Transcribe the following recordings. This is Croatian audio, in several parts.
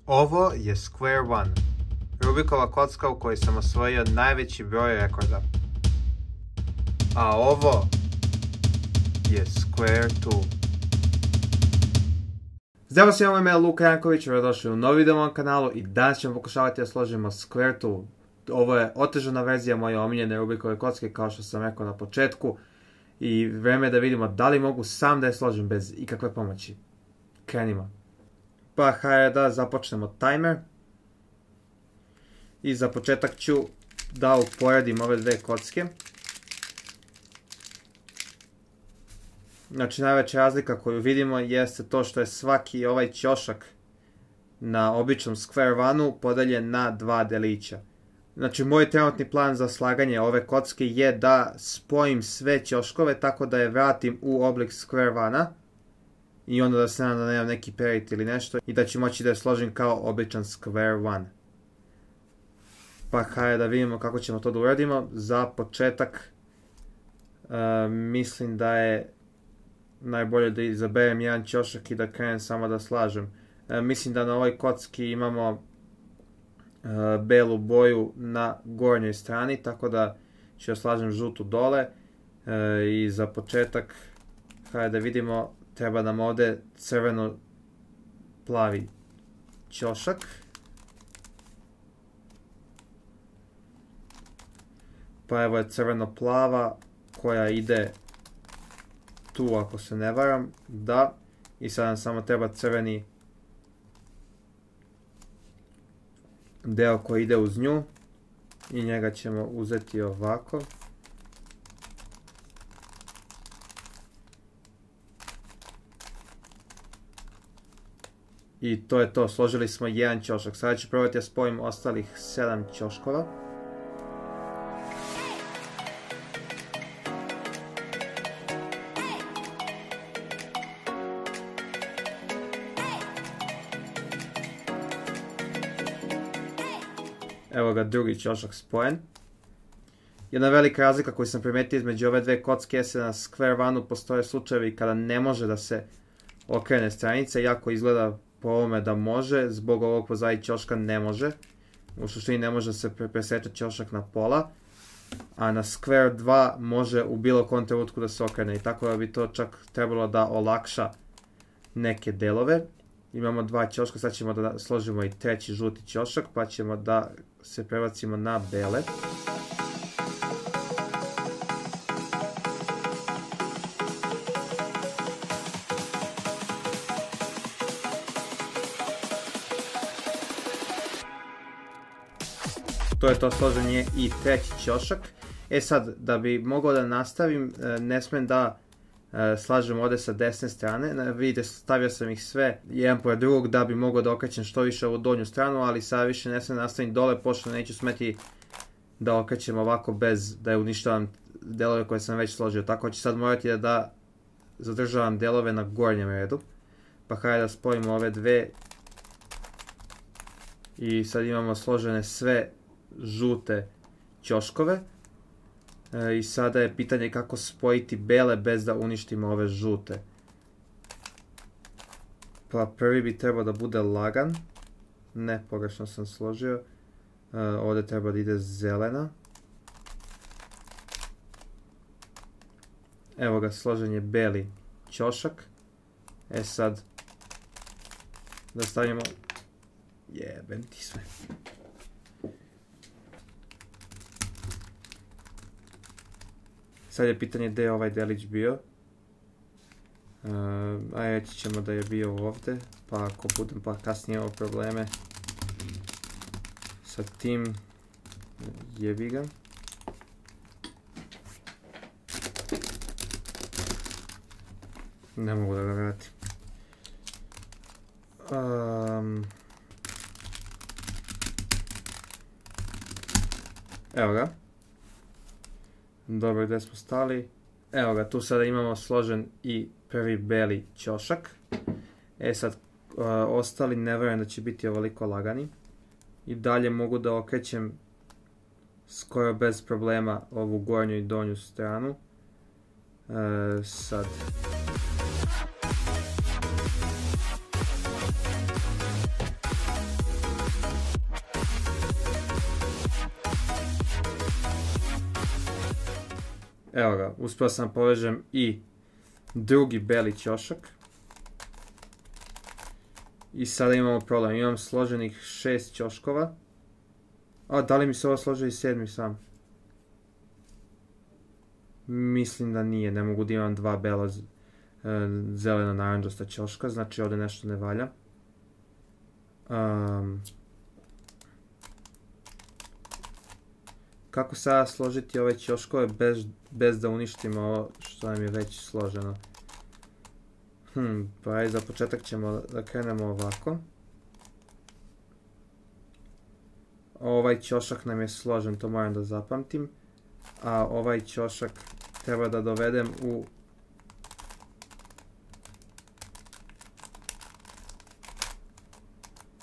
Ovo je Square One, Rubikova kocka u kojoj sam osvojio najveći broj rekorda. A ovo je Square Two. Zdravo svima, moje ime je Luka Janković, dobrodošli u novi video na mom kanalu i danas ćemo pokušavati da složimo Square Two. Ovo je otežana verzija moje omiljene Rubikove kocke, kao što sam rekao na početku. I vreme je da vidimo da li mogu sam da je složim bez ikakve pomoći. Krenimo. Pa hajde da započnemo timer. I za početak ću da uporedim ove dve kocke. Znači najveća razlika koju vidimo jeste to što je svaki ovaj ćošak na običnom Square One-u podeljen na dva delića. Znači moj trenutni plan za slaganje ove kocke je da spojim sve ćoškove tako da je vratim u oblik Square One-a. I onda da se nadam da nemam neki perit ili nešto i da ću moći da je složim kao običan Square One. Pa hajde da vidimo kako ćemo to da uradimo. Za početak mislim da je najbolje da izaberem jedan ćošak i da krenem samo da slažem. Mislim da na ovoj kocki imamo belu boju na gornjoj strani, tako da ću da slažem žutu dole. I za početak hajde da vidimo. Treba nam ovdje crveno-plavi ćošak. Pa evo je crveno-plava koja ide tu ako se ne varam. Da. I sad nam samo treba crveni deo koji ide uz nju. I njega ćemo uzeti ovako. I to je to, složili smo jedan ćošak. Sada ću probati da spojim ostalih 7 ćoškova. Evo ga, drugi ćošak spojen. Jedna velika razlika koju sam primetio između ove dve kocke je da na Square One-u postoje slučajevi kada ne može da se okrene stranica, iako izgleda po ovome da može, zbog ovog pozadnjeg ćoška ne može. U suštini ne može se presečati ćošak na pola, a na Square 2 može u bilo kom trenutku da se okrene i tako da bi to čak trebalo da olakša neke delove. Imamo dva ćoška, sad ćemo da složimo i treći žuti ćošak, pa ćemo da se prebacimo na bele. To je to složenje i treći ćošak. E sad, da bi mogao da nastavim, ne smem da slažem ovdje sa desne strane. Vidite, stavio sam ih sve jedan pored drugog da bi mogao da okrećem što više ovu donju stranu, ali sada više ne smem da nastavim dole, pošto neću smeti da okrećem ovako bez da je uništavam delove koje sam već složio. Tako ću sad morati da zadržavam delove na gornjem redu. Pa hajde da spojimo ove dve. I sad imamo složene sve žute ćoškove. I sada je pitanje kako spojiti bele bez da uništimo ove žute. Pa prvi bi trebao da bude lagan. Ne, pogrešno sam složio. Ovdje treba da ide zelena. Evo ga, složen je beli ćošak. E sad da stavimo. Jebem ti sve. Sad je pitanje gdje je ovaj delić bio. A reći ćemo da je bio ovdje. Pa ako budem pa kasnije imao probleme sa tim, jebi ga. Ne mogu da ga vratim. Evo ga. Dobro, gdje smo stali? Evo ga, tu sada imamo složen i prvi beli ćošak. E sad, ostali ne vjerujem da će biti ovoliko lagani. I dalje mogu da okrećem skoro bez problema ovu gornju i donju stranu. Sad. Evo ga, uspio sam povežem i drugi beli ćošak. I sada imamo problem, imam složenih 6 ćoškova. A, da li mi se ovo složio i 7. sam? Mislim da nije, ne mogu da imam 2 bela zeleno-naranđasta ćoška, znači ovdje nešto ne valja. Kako sada složiti ove ćoškove bez da uništimo ovo što nam je već složeno? Pa ajde, za početak ćemo da krenemo ovako. Ovaj ćošak nam je složen, to moram da zapamtim. A ovaj ćošak treba da dovedem u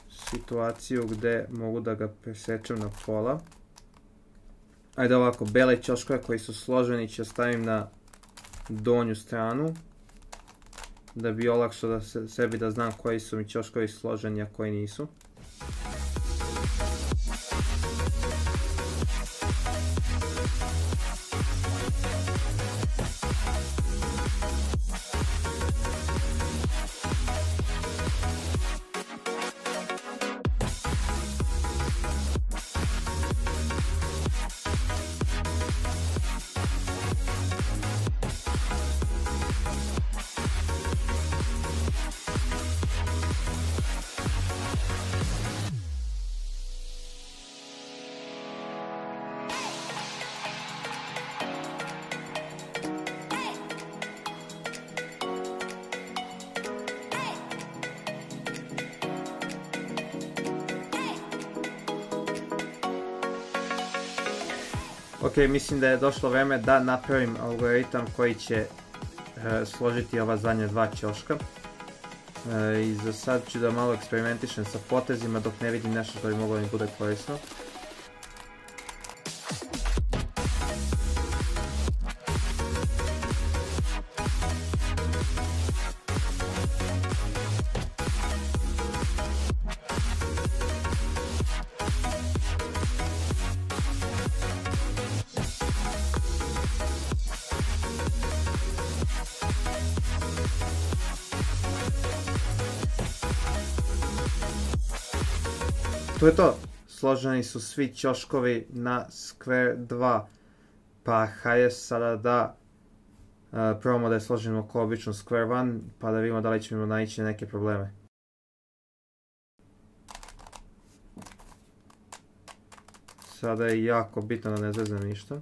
situaciju gdje mogu da ga presečem na pola. Ajde ovako, bele ćoškove koji su složeni ću stavim na donju stranu. Da bi olakšao sebi da znam koji su mi ćoškovi složeni, a koji nisu. Ok, mislim da je došlo vreme da napravim algoritam koji će složiti ova zadnja 2 ćoška. I za sad ću da malo eksperimentišem sa potezima dok ne vidim nešto što bi moglo mi bude korisno. To je to, složeni su svi ćoškovi na Square 2, pa hajde sada da probamo da je složimo kao obično Square 1, pa da vidimo da li ćemo naići na neke probleme. Sada je jako bitno da ne zeznem ništa.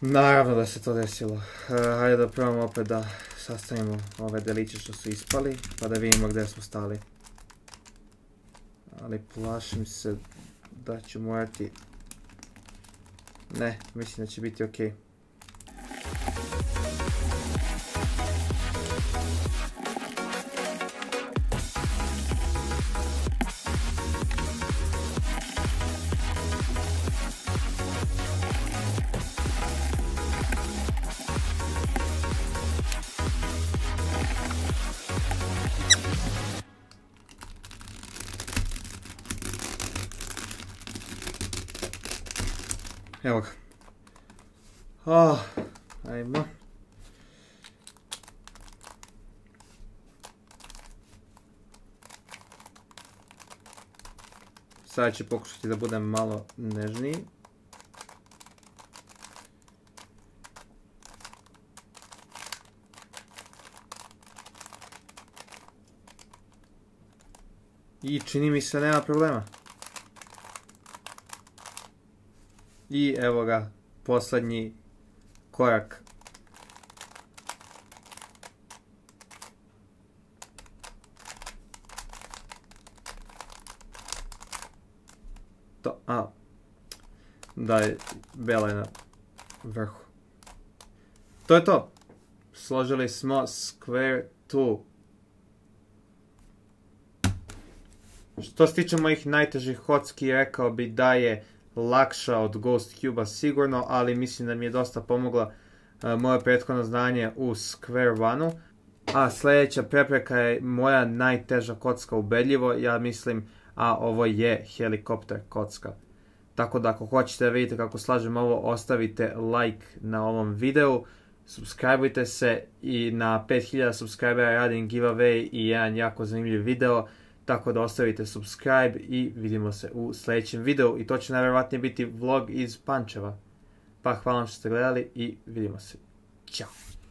Naravno da se to desilo. Hajde da probamo opet da sastavimo ove deliće što su ispali, pa da vidimo gdje smo stali. Ali plašim se da ću morati... Ne, mislim da će biti ok. Evo ga. Ajmo. Sada ću pokušati da budem malo nežniji. I čini mi se nema problema. I evo ga, posljednji korak. Da je bela je na vrhu. To je to. Složili smo Square 2. Što se tiče mojih najtežih kocki, rekao bi da je lakša od Ghost Cube-a sigurno, ali mislim da mi je dosta pomogla moje prethodno znanje u Square One-u. A sljedeća prepreka je moja najteža kocka ubedljivo, ja mislim, a ovo je helikopter kocka. Tako da ako hoćete da vidite kako slažem ovo, ostavite like na ovom videu, subscribeujte se i na 5000 subscribera radim giveaway i jedan jako zanimljiv video, tako da ostavite subscribe i vidimo se u sljedećem videu i to će najvjerojatnije biti vlog iz Pančeva. Pa hvala vam što ste gledali i vidimo se. Ćao!